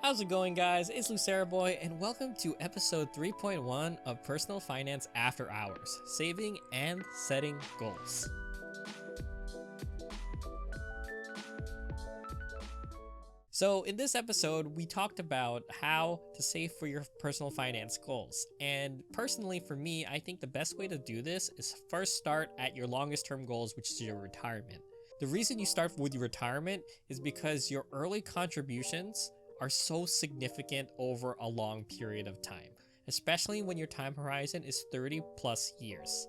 How's it going, guys? It's Lucera Boy, and welcome to episode 3.1 of Personal Finance After Hours, Saving and Setting Goals. So in this episode, we talked about how to save for your personal finance goals. And personally, for me, I think the best way to do this is first start at your longest term goals, which is your retirement. The reason you start with your retirement is because your early contributions are so significant over a long period of time, especially when your time horizon is 30 plus years.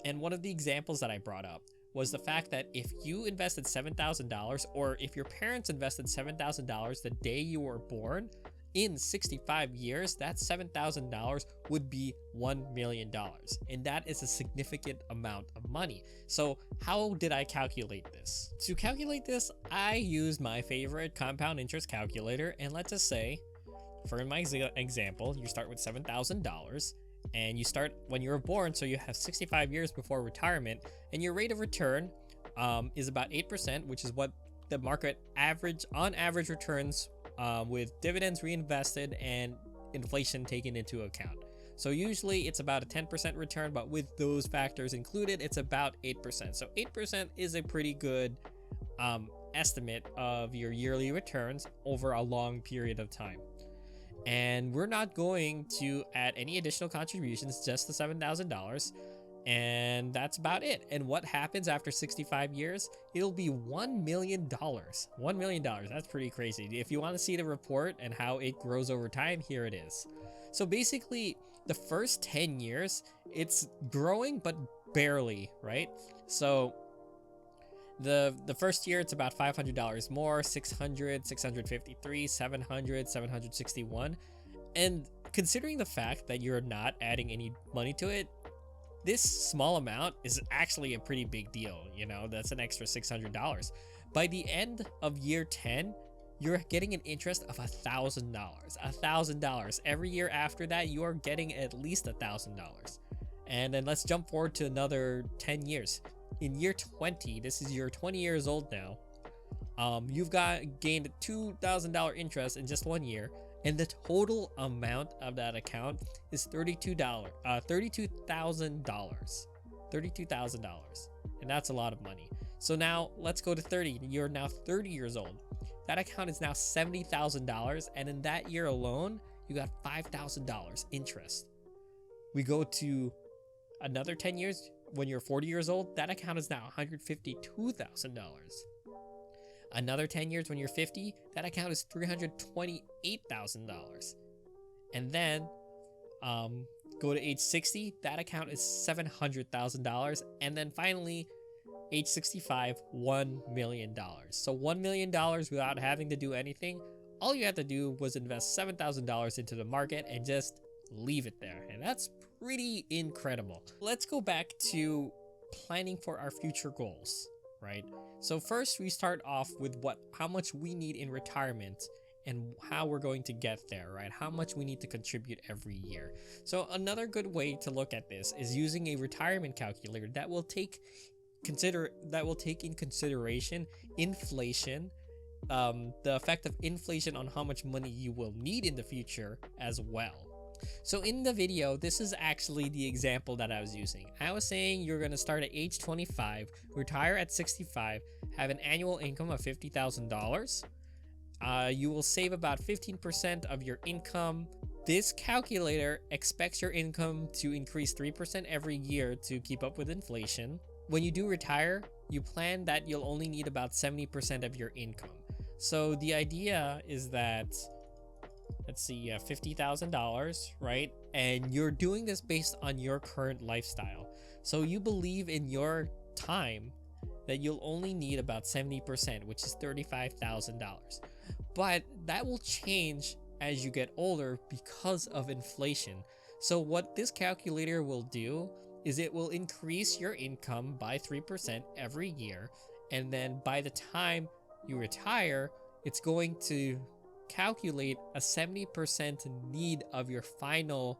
And one of the examples that I brought up was the fact that if you invested $7,000, or if your parents invested $7,000 the day you were born, in 65 years, that $7,000 would be $1 million. And that is a significant amount of money. So how did I calculate this? To calculate this, I used my favorite compound interest calculator. And let's just say, for my example, you start with $7,000 and you start when you were born. So you have 65 years before retirement, and your rate of return is about 8%, which is what the market on average returns with dividends reinvested and inflation taken into account. So usually it's about a 10% return, but with those factors included, it's about 8%. So 8% is a pretty good estimate of your yearly returns over a long period of time. And we're not going to add any additional contributions, just the $7,000. And that's about it. And what happens after 65 years? It'll be $1 million. $1 million. That's pretty crazy. If you want to see the report and how it grows over time, here it is. So basically, the first 10 years, it's growing, but barely, right? So the first year, it's about $500 more, 600, 653, 700, 761. And considering the fact that you're not adding any money to it, this small amount is actually a pretty big deal. You know, that's an extra $600. By the end of year 10, you're getting an interest of $1,000. $1,000. Every year after that, you are getting at least $1,000. And then let's jump forward to another 10 years. In year 20, this is you're 20 years old now. You've gained $2,000 interest in just 1 year. And the total amount of that account is $32,000. $32,000. And that's a lot of money. So now let's go to 30. You're now 30 years old. That account is now $70,000. And in that year alone, you got $5,000 interest. We go to another 10 years. When you're 40 years old, that account is now $152,000. Another 10 years when you're 50, that account is $328,000. And then go to age 60, that account is $700,000. And then finally, age 65, $1 million. So $1 million without having to do anything. All you had to do was invest $7,000 into the market and just leave it there. And that's pretty incredible. Let's go back to planning for our future goals, right? So first we start off with how much we need in retirement and how we're going to get there, right? How much we need to contribute every year. So another good way to look at this is using a retirement calculator that will take in consideration inflation, the effect of inflation on how much money you will need in the future as well. So in the video, this is actually the example that I was using. I was saying you're going to start at age 25, retire at 65, have an annual income of $50,000. You will save about 15% of your income. This calculator expects your income to increase 3% every year to keep up with inflation. When you do retire, you plan that you'll only need about 70% of your income. So the idea is that, let's see, $50,000, right? And you're doing this based on your current lifestyle. So you believe in your time that you'll only need about 70%, which is $35,000. But that will change as you get older because of inflation. So what this calculator will do is it will increase your income by 3% every year. And then by the time you retire, it's going to calculate a 70% need of your final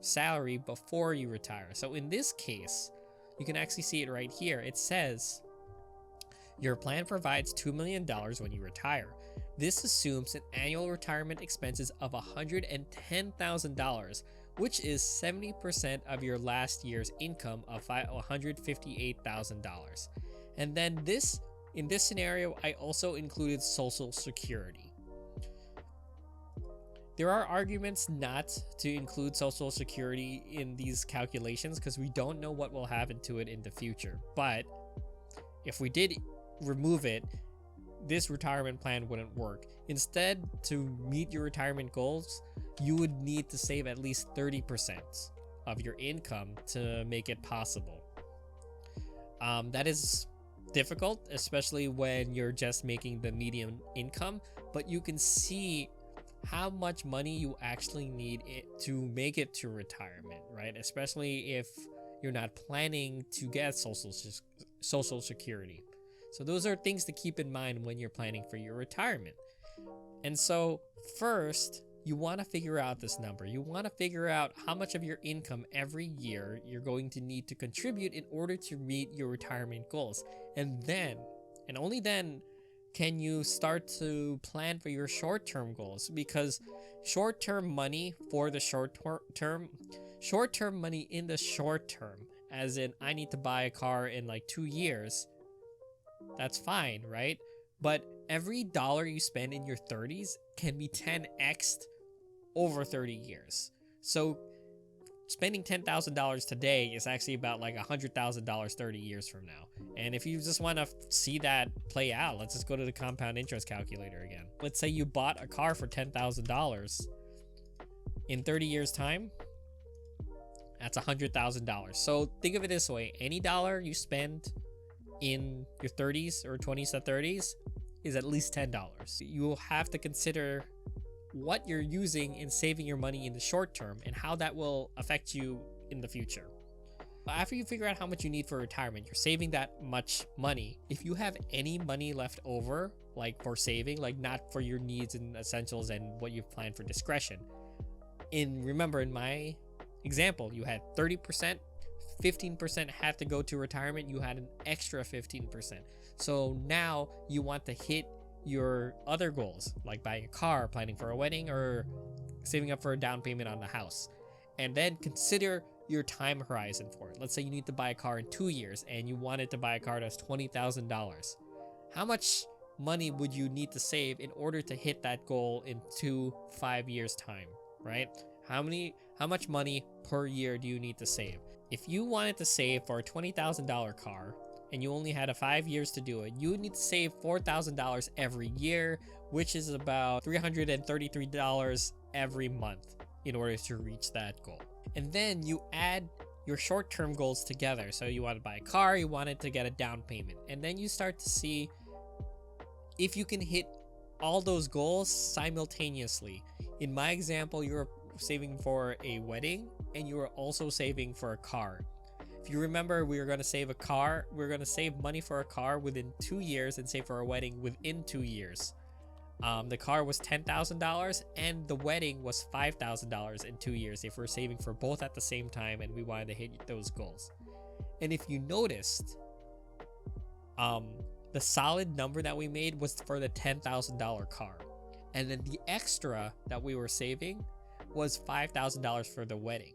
salary before you retire. So in this case, you can actually see it right here. It says your plan provides $2 million when you retire. This assumes an annual retirement expenses of $110,000, which is 70% of your last year's income of $158,000. And then in this scenario, I also included Social Security. There are arguments not to include Social Security in these calculations because we don't know what will happen to it in the future. But if we did remove it, this retirement plan wouldn't work. Instead, to meet your retirement goals, you would need to save at least 30% of your income to make it possible. That is difficult, especially when you're just making the median income, but you can see how much money you actually need to make it to retirement, right? Especially if you're not planning to get Social Security. So those are things to keep in mind when you're planning for your retirement. And so first, you want to figure out this number. You want to figure out how much of your income every year you're going to need to contribute in order to meet your retirement goals. And then, and only then, can you start to plan for your short-term goals? Because short-term money for the short-term money in the short term, as in I need to buy a car in like 2 years, that's fine, right? But every dollar you spend in your 30s can be 10x'd over 30 years. So spending $10,000 today is actually about like $100,000 30 years from now. And if you just want to see that play out, let's just go to the compound interest calculator again. Let's say you bought a car for $10,000 in 30 years time. That's $100,000. So think of it this way. Any dollar you spend in your 30s or 20s to 30s is at least $10. You will have to consider what you're using in saving your money in the short term and how that will affect you in the future. After you figure out how much you need for retirement, you're saving that much money. If you have any money left over, like for saving, like not for your needs and essentials and what you've planned for discretion. Remember in my example, you had 30%, 15% had to go to retirement, you had an extra 15%. So now you want to hit your other goals, like buying a car, planning for a wedding, or saving up for a down payment on the house. And then consider your time horizon for it. Let's say you need to buy a car in 2 years and you wanted to buy a car that's $20,000. How much money would you need to save in order to hit that goal in 5 years time, right? How much money per year do you need to save? If you wanted to save for a $20,000 car and you only had 5 years to do it, you would need to save $4,000 every year, which is about $333 every month in order to reach that goal. And then you add your short-term goals together. So you want to buy a car, you wanted to get a down payment, and then you start to see if you can hit all those goals simultaneously. In my example, you're saving for a wedding and you are also saving for a car. If you remember, we were going to save money for a car within 2 years and save for a wedding within 2 years. The car was $10,000 and the wedding was $5,000 in 2 years if we're saving for both at the same time and we wanted to hit those goals. And if you noticed, the solid number that we made was for the $10,000 car. And then the extra that we were saving was $5,000 for the wedding.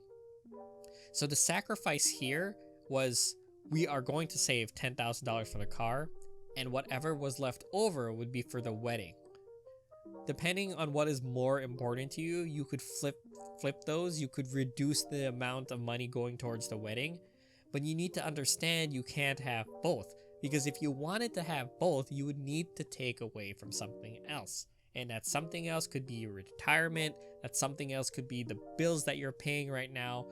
So the sacrifice here was we are going to save $10,000 for the car, and whatever was left over would be for the wedding. Depending on what is more important to you, you could flip those. You could reduce the amount of money going towards the wedding, but you need to understand you can't have both, because if you wanted to have both, you would need to take away from something else. And that something else could be your retirement. That something else could be the bills that you're paying right now.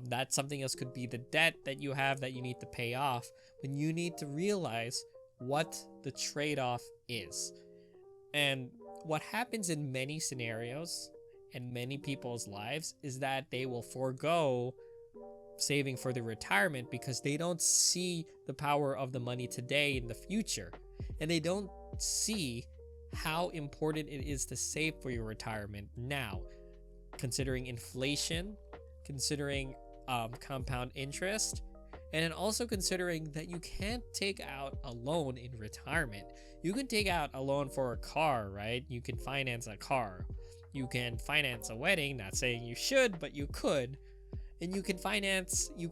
That something else could be the debt that you have that you need to pay off. But you need to realize what the trade-off is. And what happens in many scenarios and many people's lives is that they will forego saving for the retirement because they don't see the power of the money today in the future. And they don't see how important it is to save for your retirement now, considering inflation, considering compound interest, And then also considering that you can't take out a loan in retirement. You can take out a loan for a car, right? You can finance a car. You can finance a wedding, not saying you should, but you could. And you can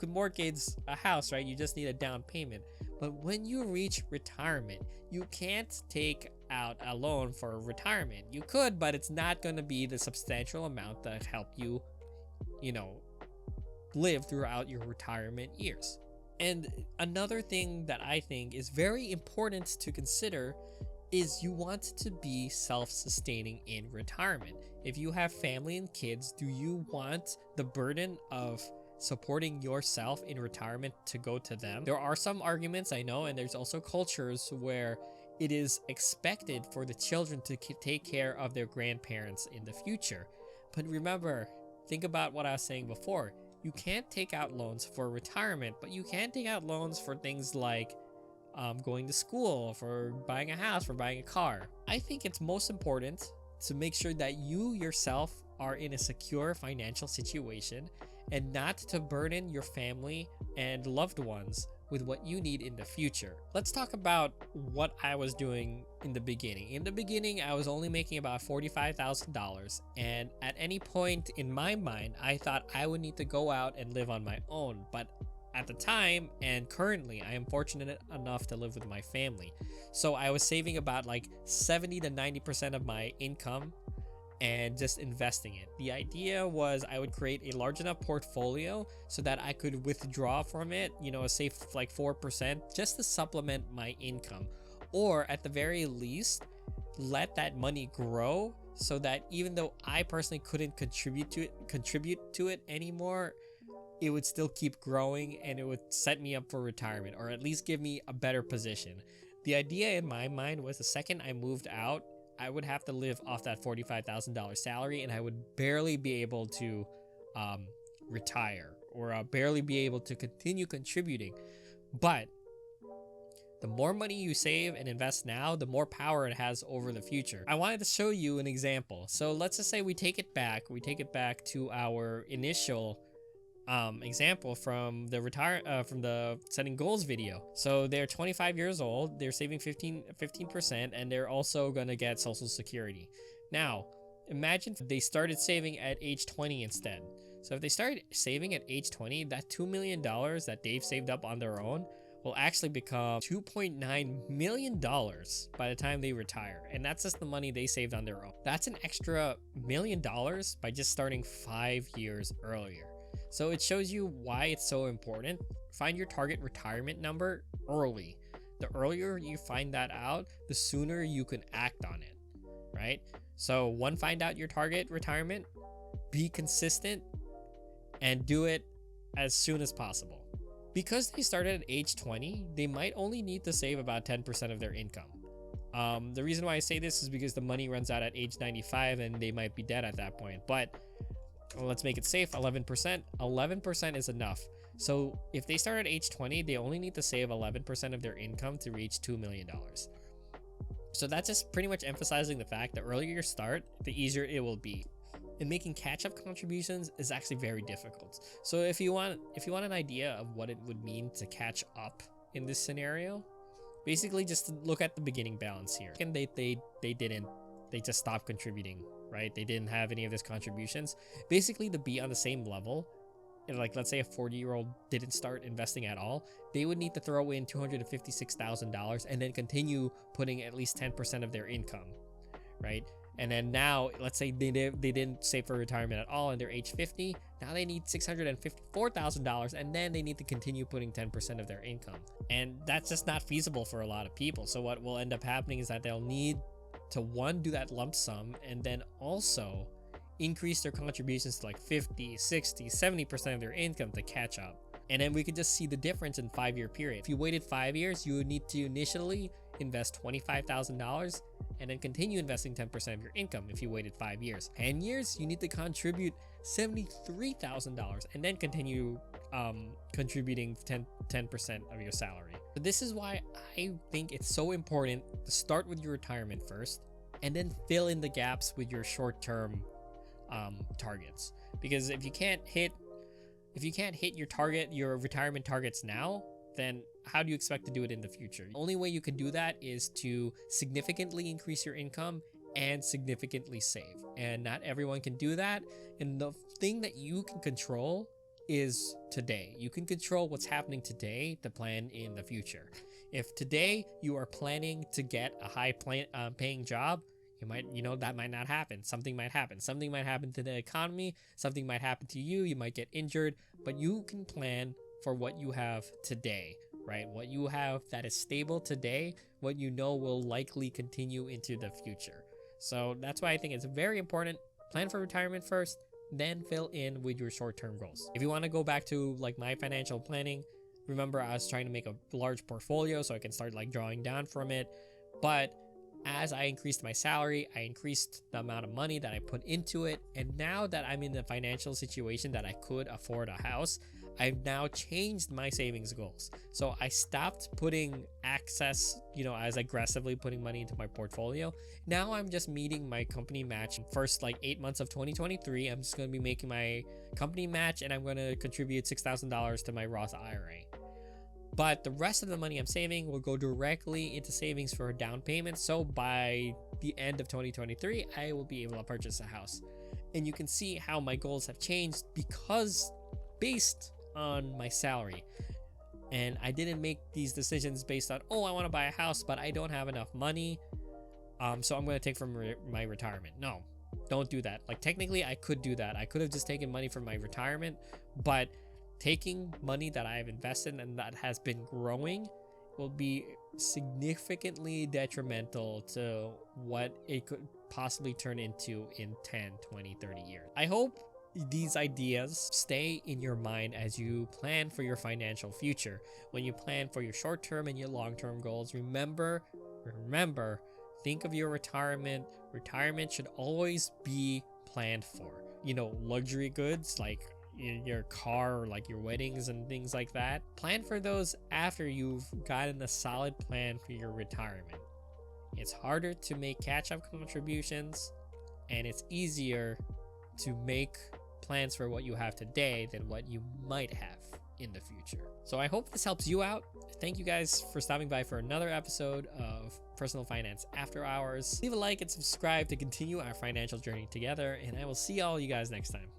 mortgage a house, right? You just need a down payment. But when you reach retirement, you can't take out a loan for retirement. You could, but it's not going to be the substantial amount that help you, live throughout your retirement years. And another thing that I think is very important to consider is you want to be self-sustaining in retirement. If you have family and kids, do you want the burden of supporting yourself in retirement to go to them? There are some arguments, I know, and there's also cultures where it is expected for the children to take care of their grandparents in the future. But remember, think about what I was saying before. You can't take out loans for retirement, but you can take out loans for things like going to school, for buying a house, for buying a car. I think it's most important to make sure that you yourself are in a secure financial situation and not to burden your family and loved ones with what you need in the future. Let's talk about what I was doing in the beginning. In the beginning, I was only making about $45,000, and at any point in my mind, I thought I would need to go out and live on my own. But at the time and currently, I am fortunate enough to live with my family. So I was saving about like 70 to 90% of my income and just investing it. The idea was I would create a large enough portfolio so that I could withdraw from it, save like 4% just to supplement my income, or at the very least let that money grow so that even though I personally couldn't contribute to it anymore, it would still keep growing and it would set me up for retirement, or at least give me a better position. The idea in my mind was the second I moved out, I would have to live off that $45,000 salary, and I would barely be able to retire, or barely be able to continue contributing. But the more money you save and invest now, the more power it has over the future. I wanted to show you an example. So let's just say we take it back to our initial example from the setting goals video. So they're 25 years old, they're saving 15%, and they're also gonna get Social Security. Now imagine if they started saving at age 20 instead. So if they started saving at age 20, that $2 million that they've saved up on their own will actually become $2.9 million by the time they retire. And that's just the money they saved on their own. That's an extra $1 million by just starting 5 years earlier. So it shows you why it's so important. Find your target retirement number early. The earlier you find that out, the sooner you can act on it, right? So find out your target retirement, be consistent, and do it as soon as possible. Because they started at age 20, they might only need to save about 10% of their income. The reason why I say this is because the money runs out at age 95 and they might be dead at that point. But let's make it safe, 11%. 11% is enough. So if they start at age 20, they only need to save 11% of their income to reach $2 million. So that's just pretty much emphasizing the fact that the earlier you start, the easier it will be. And making catch-up contributions is actually very difficult. So if you want an idea of what it would mean to catch up in this scenario, basically just look at the beginning balance here. And they just stopped contributing, right? They didn't have any of these contributions. Basically, to be on the same level, and like let's say a 40-year-old didn't start investing at all, they would need to throw in $256,000 and then continue putting at least 10% of their income, right? And then now, let's say they didn't save for retirement at all and they're age 50. Now they need $654,000, and then they need to continue putting 10% of their income. And that's just not feasible for a lot of people. So what will end up happening is that they'll need to do that lump sum, and then also increase their contributions to like 50, 60, 70% of their income to catch up. And then we could just see the difference in 5-year period. If you waited 5 years, you would need to initially invest $25,000 and then continue investing 10% of your income if you waited 5 years. 10 years, you need to contribute $73,000 and then continue contributing 10% of your salary. So this is why I think it's so important to start with your retirement first and then fill in the gaps with your short-term targets. Because if you can't hit If you can't hit your retirement targets now, then how do you expect to do it in the future? The only way you can do that is to significantly increase your income and significantly save. And not everyone can do that. And the thing that you can control is today. You can control what's happening today to plan in the future. If today you are planning to get a paying job, that might not happen. Something might happen. Something might happen to the economy. Something might happen to you. You might get injured, but you can plan for what you have today, right? What you have that is stable today, what you know will likely continue into the future. So that's why I think it's very important. Plan for retirement first, then fill in with your short-term goals. If you want to go back to like my financial planning, remember I was trying to make a large portfolio so I can start like drawing down from it. But as I increased my salary, I increased the amount of money that I put into it. And now that I'm in the financial situation that I could afford a house, I've now changed my savings goals. So I stopped putting as aggressively putting money into my portfolio. Now I'm just meeting my company match. First 8 months of 2023, I'm just going to be making my company match, and I'm going to contribute $6,000 to my Roth IRA. But the rest of the money I'm saving will go directly into savings for a down payment. So by the end of 2023, I will be able to purchase a house. And you can see how my goals have changed because based on my salary. And I didn't make these decisions based on, I want to buy a house, but I don't have enough money. So I'm going to take from my retirement. No, don't do that. Technically I could do that. I could have just taken money from my retirement, but taking money that I have invested and that has been growing will be significantly detrimental to what it could possibly turn into in 10, 20, 30 years. I hope these ideas stay in your mind as you plan for your financial future. When you plan for your short-term and your long-term goals, remember, think of your retirement. Retirement should always be planned for. Luxury goods like your car or your weddings and things like that. Plan for those after you've gotten a solid plan for your retirement. It's harder to make catch-up contributions, and it's easier to make plans for what you have today than what you might have in the future. So I hope this helps you out. Thank you guys for stopping by for another episode of Personal Finance After Hours. Leave a like and subscribe to continue our financial journey together, and I will see all you guys next time.